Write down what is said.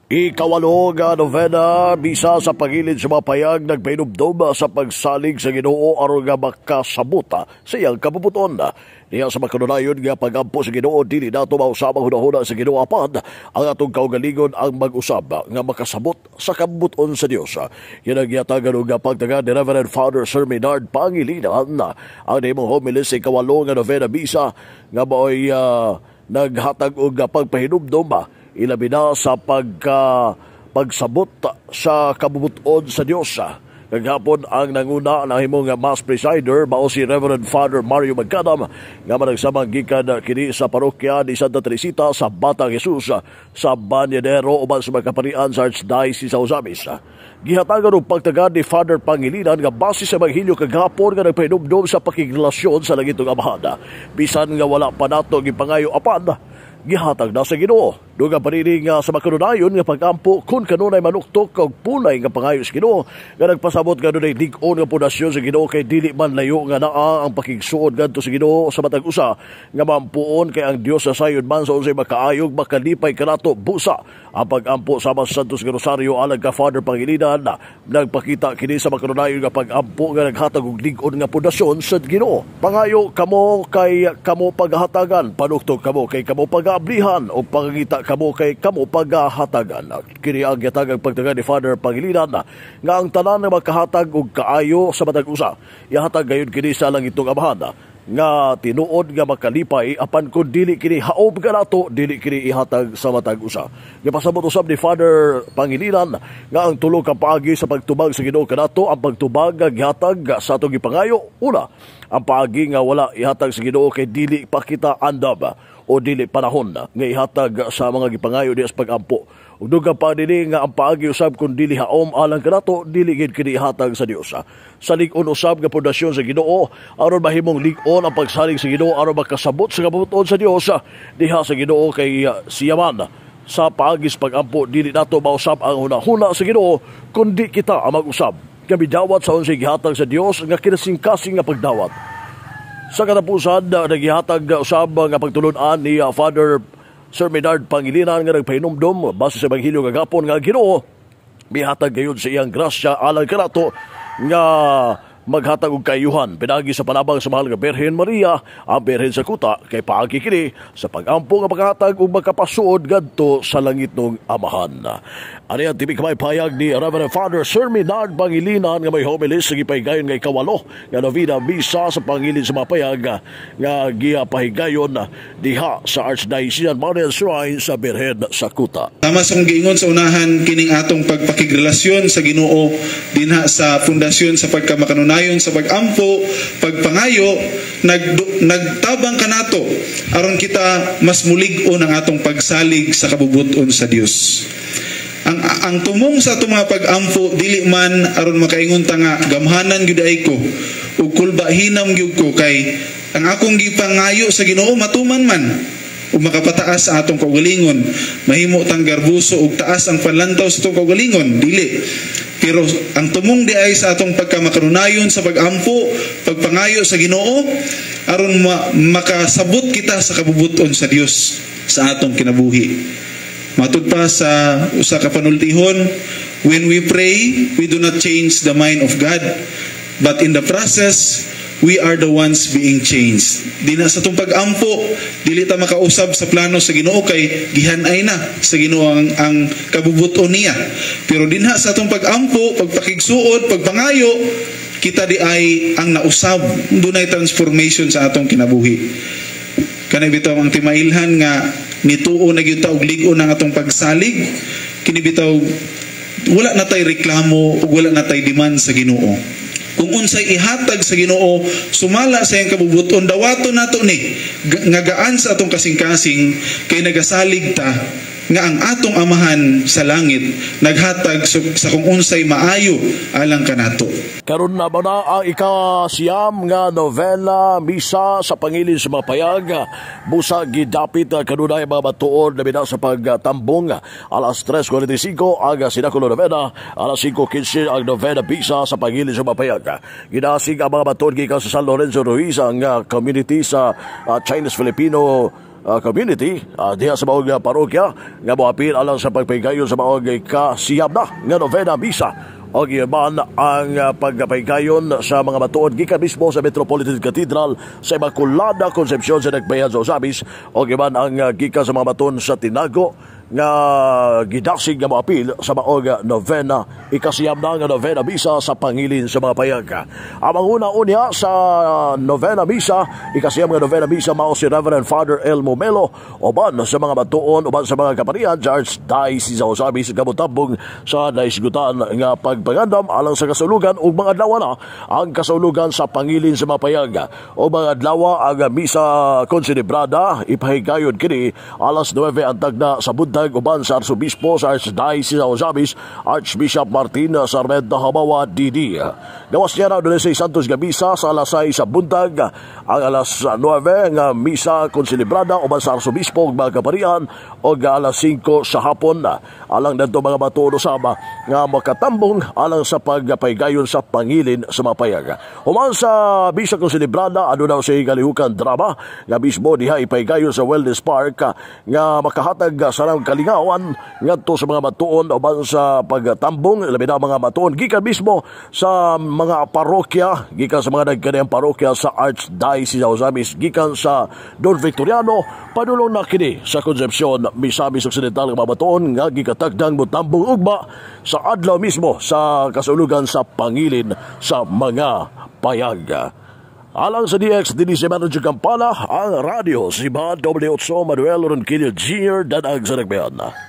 Ikawalo nga novena, bisa sa pagilid sa mga payag nagpainumdum sa pagsalig sa Ginoo aron nga makasabota sa iyang kabubuton. Niya sa makanunayon nga pagampo sa Ginoo dili nato mausabang hunahuna sa Ginoo apan ang atong kaugalingon ang mag-usab nga makasabot sa kabubuton sa Dios. Yan ang giyatagan nga pagtaga ni Reverend Father Sir Menard Pangilinan ang nimong homily sa ikawalo nga novena bisa nga mao'y naghatag og pagpahinumdum ilabi na sa pagsabot sa kabubuton sa Diyos. Kaghapon ang nanguna na himong Mass Presider mao si Reverend Father Mario Magkadam nga managsamang gikan kini sa parokya ni Santa Teresita sa Batang Jesus sa Banyadero uban sa magkaparian sa Archdiocese sa Ozamis. Gihatagan og pagtagad ni Father Pangilinan nga base sa Ebanghelyo kaghapon nga nagpahinumdum sa pakigrelasyon sa langitong Amahan. Bisan nga wala pa nato gipangayo apan gihatag na sa Ginoo. Dugang panini nga sa makanunayon nga pagampo kung kanunay manuktok kag punay nga pangayo sa Ginoo nga nagpasabot kanunay lig-on nga pundasyon sa Ginoo kay dili man layo nga naa ang pakigsuod ngadto sa Ginoo sa matag usa nga mampuon kay ang Dios sa sayon man sa unsay makaayog makalipay kanato busa ang pagampo sama sa Santos nga Rosario alang ka Father Pangilinan nagpakita kini sa makanunayon nga pagampo nga naghatag og lig-on nga pundasyon sa Ginoo. Pangayo kamo kay kamo paghatagan, panuktok kamo kay kamo pagablihan o pangita kamo kay kamo paghahatagan. Kini ang gitagang pagtagan ni Father Pangilinan nga ang tanan nga makahatag og kaayo sa matag usa. Ihatag gayon kini sa langitong Amahan nga tinuod nga makalipay apan kun dili kini haob kanato dili kini ihatag sa matag usa. Gipasabot usab ni Father Pangilinan nga ang tulo ka paagi sa pagtubag sa Ginoo kanato ang pagtubag nga gihatag sa atong gipangayo. Una, ang paagi nga wala ihatag sa Ginoo kay dili pa kita andam o dili panahon nga ihatag sa mga gipangayo diya sa pagampo. Ug dugang pa dinhi nga ang paagi usab kun dili haom alang kanato dili gid kini ihatag sa Dios. Sa lig-on usab nga pundasyon sa Ginoo aron mahimong lig-on ang pagsalig sa Ginoo aron makasabot sa kabubuton sa Dios diha sa Ginoo kay siya man sa paagi sa pagampo dili nato mausab ang hunahuna sa Ginoo kundi kita ang mag-usab. Kami dawat sa unsay gihatag sa Dios nga kinasing-kasing nga pagdawat. Sa katapusan, naghihatag usab nga pagtulunan ni Father Sir Menard Pangilinan nga nagpahinumdum base sa Ebanghelyo kagapon nga Ginoo mihatag gayud sa iyang grasya alang kanato nga maghatag og kaayuhan pinagi sa panabang sa mahal nga Birhen Maria ang Birhen sa kuta kay paagi kini sa pagampo nga paghatag og makapasuod ngadto sa langitong Amahan. Ani ang tibi kamay payag ni Reverend Father Sir Menard Pangilinan nga may homily sa gipaygayon nga ikawalo nga novena misa sa pangilid sa mga payag nga gipahigayon diha sa Archdiocese Memorial Shrine sa Birhen sa kuta. Tama sa giingon sa unahan kining atong pagpakigrelasyon sa Ginoo dinha sa pundasyon sa pagkamakanunayon sa pagampo, pagpangayo, nagtabang kanato aron kita mas mulig-on ang atong pagsalig sa kabubuton sa Dios. Ang tumong sa atong mga pagampo dili man aron makaingon ta nga gamhanan gyud ay ko ug kulba hinam gyud ko kay ang akong gipangayo sa Ginoo matuman man ug makapataas ang atong kaugalingon, mahimo tang garbuso ug taas ang panlantaw sa atong kaugalingon, dili. Pero ang tumong di ay sa atong pagkamakanunayon sa pagampo, pagpangayo sa Ginoo aron makasabot kita sa kabubuton sa Dios sa atong kinabuhi. Matud pa sa usa ka panultihon, when we pray, we do not change the mind of God, but in the process, we are the ones being changed. Di na sa itong pagampo, dili ta makausab sa plano sa Ginoo kay gihanay na sa Ginoo ang kabubuton niya. Pero dinha sa itong pagampo, pagpakigsuod, pagpangayo, kita di ay ang nausab. Dunay transformation sa atong kinabuhi. Kanay bitaw ang timailhan nga nituo na gyud ta og lig-on ang atong pagsalig. Kini bitaw wala na tay reklamo ug wala na tay demand sa Ginoo. Kung unsay ihatag sa Ginoo sumala sa iyang kabubuton dawaton nato ni nga gaan sa atong kasing-kasing kay nagasalig ta nga ang atong Amahan sa langit naghatag sa kung unsay maayo alang kanato. Karon na ba na ang ikasiyam nga novena misa sa pangilid sa mga payag busa gidapit kanunay mga batuon na bina sa pagtambong alas 3:45 ang sinakulo novena alas 5:15 ang novena misa sa pangilid sa mga payag. Ginasig ang mga batuon gikan sa San Lorenzo Ruiz ang community sa Chinese Filipino community diha sa maong parokya nga moapil alang sa pagpaygayon sa maong kasiyab na nga novena misa o giban ang pagpaygayon sa mga matuod gikan mismo sa Metropolitan Cathedral sa Immaculada Concepcion sa Nagbayad sa Osabis o giban ang gikan sa mga matuod sa Tinago nga gidasig nga moapil sa maong novena ikasiyam na nga novena misa sa pangilin sa mga payag. Ang manguna unya sa novena misa ikasiyam nga novena misa mao si Reverend Father El Momelo uban sa mga matuon uban sa mga kaparian sa Archdiocese sa Osabis kamutabong sa naisgutan nga pagpangandam alang sa kasulugan ug mga adlaw na ang kasulugan sa pangilin sa mga payag o mga adlaw ang misa konsidebrada ipahigayon kini alas 9 antag na sa buntag uban sa Arsobispo sa Archdiocese sa Osabis Archbishop Martin Sarmento Habawa DD. Gawas niya na doon sa Santos nga misa sa alas 6 sa buntag ang alas 9 nga misa konselebrada uban sa Arsobispo ug mga kaparian o alas 5 sa hapon alang dadto mga matuod usaba nga makatambong alang sa pagpaygayon sa pangilin sa mga payag. Human sa misa konselebrada ano daw sa kalihukan drama nga mismo diha ipaygayon sa Wellness Park nga makahatag sa kalingawan ngadto sa mga matuon uban sa pagtambong labi na mga matuon gikan mismo sa mga parokya gikan sa mga nagkanayang parokya sa Archdiocese sa Osabis gikan sa Don Victoriano padulong na kini sa Concepcion Misamis Occidental nga mga matuon nga gikatagdang motambong ugma sa adlaw mismo sa kasulugan sa pangilin sa mga payag. Alang sa DX, din si Manager Kampala, ang radio si Bad W8 Manuel Ronquillo Jr. Danag sa Nagbayan.